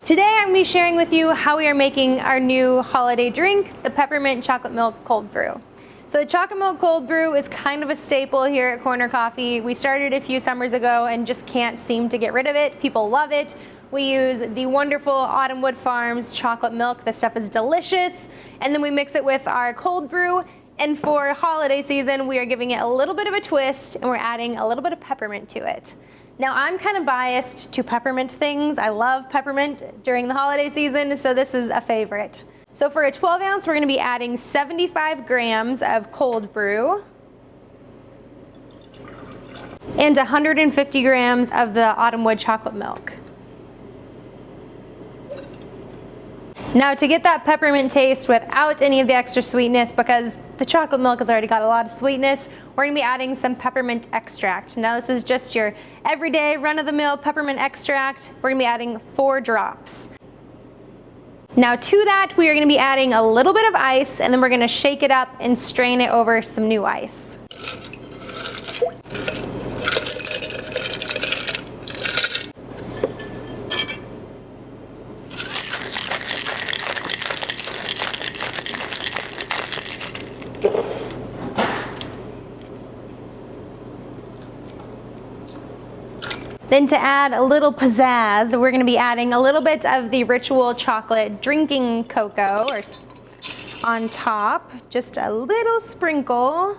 Today I'm going to be sharing with you how we are making our new holiday drink, the Peppermint Chocolate Milk Cold Brew. So the Chocolate Milk Cold Brew is kind of a staple here at Corner Coffee. We started a few summers ago and just can't seem to get rid of it. People love it. We use the wonderful Autumnwood Farms chocolate milk. This stuff is delicious. And then we mix it with our cold brew. And for holiday season, we are giving it a little bit of a twist and we're adding a little bit of peppermint to it. Now I'm kind of biased to peppermint things. I love peppermint during the holiday season, so this is a favorite. So for a 12 ounce, we're going to be adding 75 grams of cold brew and 150 grams of the Autumnwood chocolate milk. Now to get that peppermint taste without any of the extra sweetness, because the chocolate milk has already got a lot of sweetness, we're going to be adding some peppermint extract. Now this is just your everyday run-of-the-mill peppermint extract. We're going to be adding 4 drops. Now to that, we are going to be adding a little bit of ice, and then we're going to shake it up and strain it over some new ice. Then to add a little pizzazz, we're going to be adding a little bit of the Ritual chocolate drinking cocoa on top, just a little sprinkle,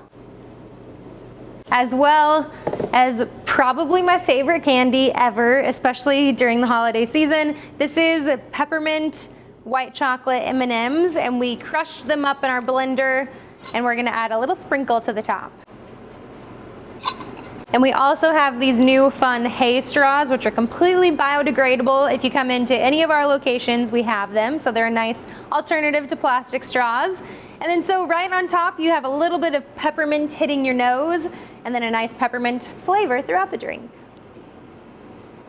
as well as probably my favorite candy ever, especially during the holiday season. This is peppermint white chocolate M&Ms, and we crushed them up in our blender, and we're going to add a little sprinkle to the top. And we also have these new fun hay straws, which are completely biodegradable. If you come into any of our locations, we have them. So they're a nice alternative to plastic straws. And then so right on top, you have a little bit of peppermint hitting your nose, and then a nice peppermint flavor throughout the drink.